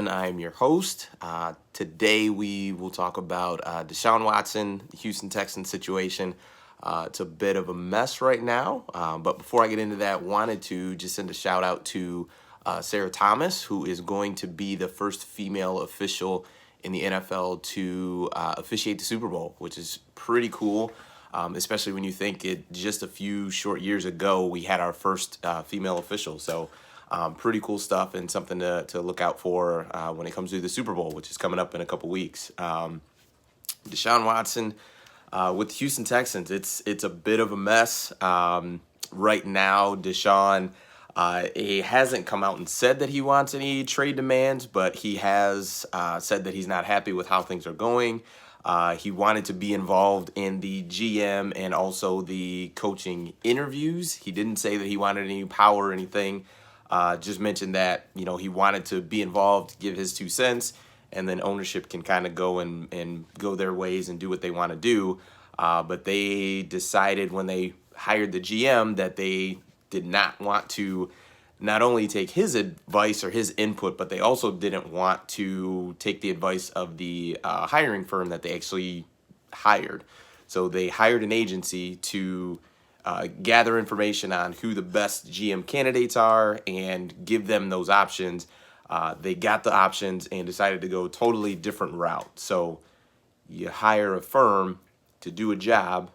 and I'm your host. Today we will talk about Deshaun Watson, the Houston Texans situation. It's a bit of a mess right now, but before I get into that, wanted to just send a shout out to Sarah Thomas, who is going to be the first female official in the NFL to officiate the Super Bowl, which is pretty cool. Especially when you think it just a few short years ago, we had our first female official. So pretty cool stuff and something to look out for when it comes to the Super Bowl, which is coming up in a couple weeks. Deshaun Watson with the Houston Texans, it's a bit of a mess right now. Deshaun, he hasn't come out and said that he wants any trade demands, but he has said that he's not happy with how things are going. He wanted to be involved in the GM and also the coaching interviews. He didn't say that he wanted any power or anything. Just mentioned that, he wanted to be involved, give his 2 cents, and then ownership can kind of go and go their ways and do what they want to do. But they decided when they hired the GM that they did not want to not only take his advice or his input, but they also didn't want to take the advice of the hiring firm that they actually hired. So they hired an agency to gather information on who the best GM candidates are and give them those options. They got the options and decided to go a totally different route. So you hire a firm to do a job,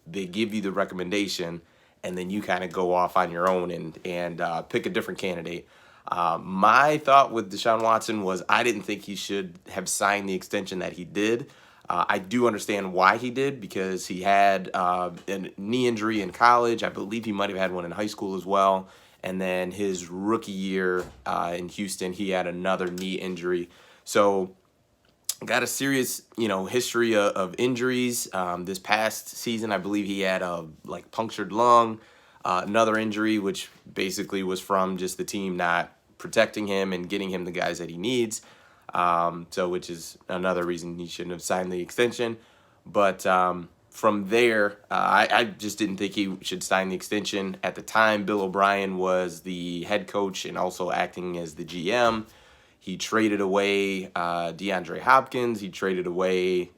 they give you the recommendation, and then you kind of go off on your own and pick a different candidate. My thought with Deshaun Watson was I didn't think he should have signed the extension that he did. I do understand why he did, because he had a knee injury in college. I believe he might have had one in high school as well. And then his rookie year in Houston, he had another knee injury. So got a serious, history of injuries. This past season, I believe he had a punctured lung, another injury, which basically was from just the team not protecting him and getting him the guys that he needs. So which is another reason he shouldn't have signed the extension. But from there, I just didn't think he should sign the extension. At the time, Bill O'Brien was the head coach and also acting as the GM. He traded away DeAndre Hopkins. He traded away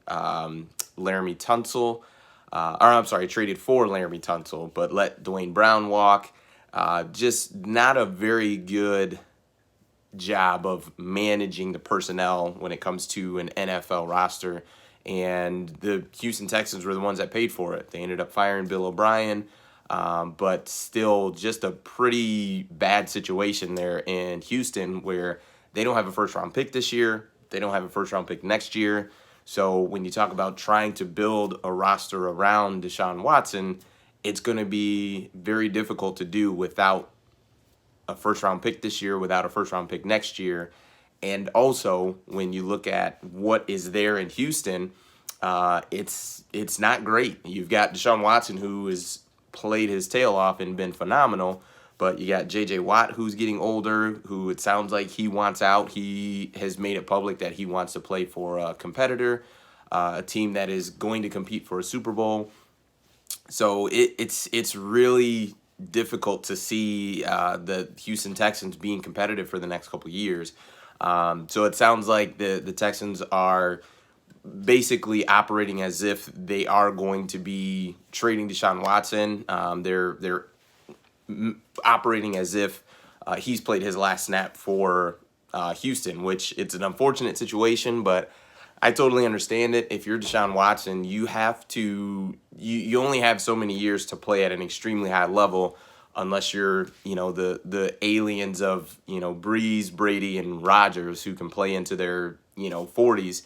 Laramie Tunsil. Traded for Laramie Tunsil, but let Dwayne Brown walk. Just not a very good job of managing the personnel when it comes to an NFL roster. And the Houston Texans were the ones that paid for it. They ended up firing Bill O'Brien, but still just a pretty bad situation there in Houston where they don't have a first-round pick this year. They don't have a first-round pick next year. So when you talk about trying to build a roster around Deshaun Watson, it's going to be very difficult to do without a first-round pick this year, without a first-round pick next year. And also, when you look at what is there in Houston, it's not great. You've got Deshaun Watson, who has played his tail off and been phenomenal, but you got J.J. Watt, who's getting older, who it sounds like he wants out. He has made it public that he wants to play for a competitor, a team that is going to compete for a Super Bowl. So it's really difficult to see the Houston Texans being competitive for the next couple of years. So it sounds like the Texans are basically operating as if they are going to be trading Deshaun Watson. They're operating as if he's played his last snap for Houston, which it's an unfortunate situation, but I totally understand it. If you're Deshaun Watson, you have to you only have so many years to play at an extremely high level, unless you're the aliens of Breeze, Brady, and Rodgers, who can play into their 40s.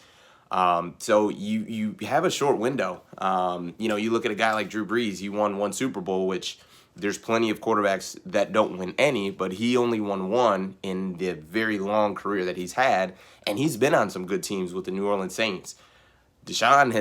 So you have a short window. You look at a guy like Drew Brees. He won 1 Super Bowl, which there's plenty of quarterbacks that don't win any, but he only won 1 in the very long career that he's had, and he's been on some good teams with the New Orleans Saints. Deshaun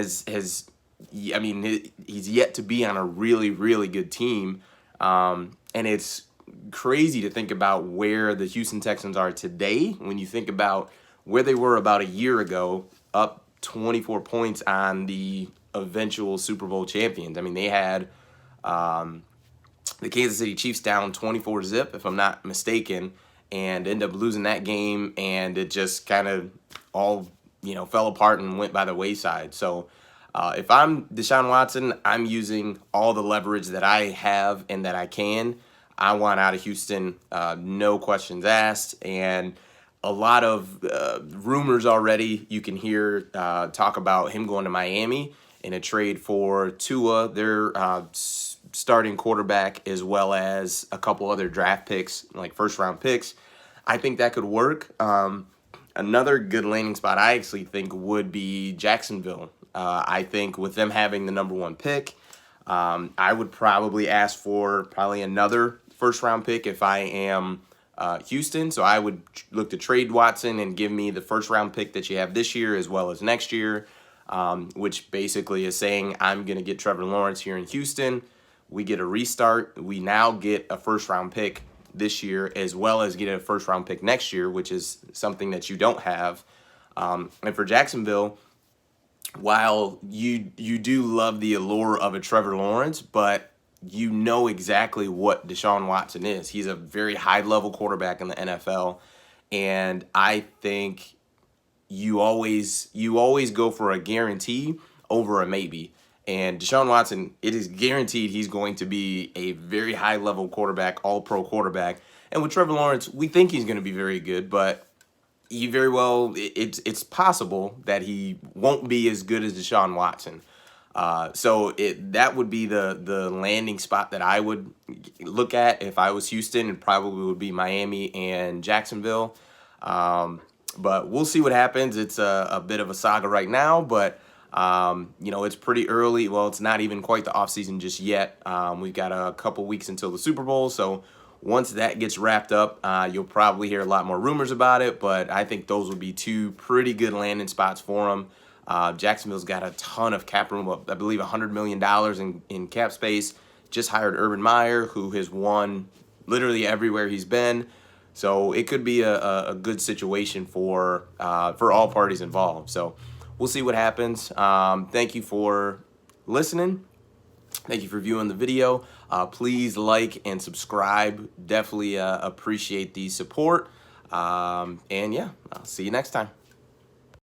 he's yet to be on a really, really good team, and it's crazy to think about where the Houston Texans are today when you think about where they were about a year ago, up 24 points on the eventual Super Bowl champions. I mean, they had the Kansas City Chiefs down 24-0, if I'm not mistaken, and ended up losing that game, and it just kind of all, fell apart and went by the wayside. So if I'm Deshaun Watson, I'm using all the leverage that I have and that I can. I want out of Houston, no questions asked. And a lot of rumors already you can hear talk about him going to Miami in a trade for Tua, their starting quarterback, as well as a couple other draft picks, like first-round picks. I think that could work. Another good landing spot I actually think would be Jacksonville. I think with them having the number 1 pick, I would probably ask for another first-round pick if I am Houston. So I would look to trade Watson and give me the first-round pick that you have this year as well as next year, which basically is saying I'm going to get Trevor Lawrence here in Houston. We get a restart. We now get a first-round pick this year as well as get a first-round pick next year, which is something that you don't have. And for Jacksonville, while you do love the allure of a Trevor Lawrence, but you know exactly what Deshaun Watson is. He's a very high-level quarterback in the NFL, and I think you always go for a guarantee over a maybe. And Deshaun Watson, it is guaranteed he's going to be a very high-level quarterback, all-pro quarterback. And with Trevor Lawrence, we think he's going to be very good, but he very well, it's possible that he won't be as good as Deshaun Watson. So that would be the landing spot that I would look at if I was Houston, and probably would be Miami and Jacksonville. But we'll see what happens. It's a bit of a saga right now, but it's pretty early. Well, it's not even quite the offseason just yet. We've got a couple weeks until the Super Bowl, so once that gets wrapped up, you'll probably hear a lot more rumors about it, but I think those would be 2 pretty good landing spots for him. Jacksonville's got a ton of cap room, I believe $100 million in cap space. Just hired Urban Meyer, who has won literally everywhere he's been. So it could be a good situation for all parties involved. So we'll see what happens. Thank you for listening. Thank you for viewing the video. Please like and subscribe. Definitely appreciate the support. And yeah, I'll see you next time.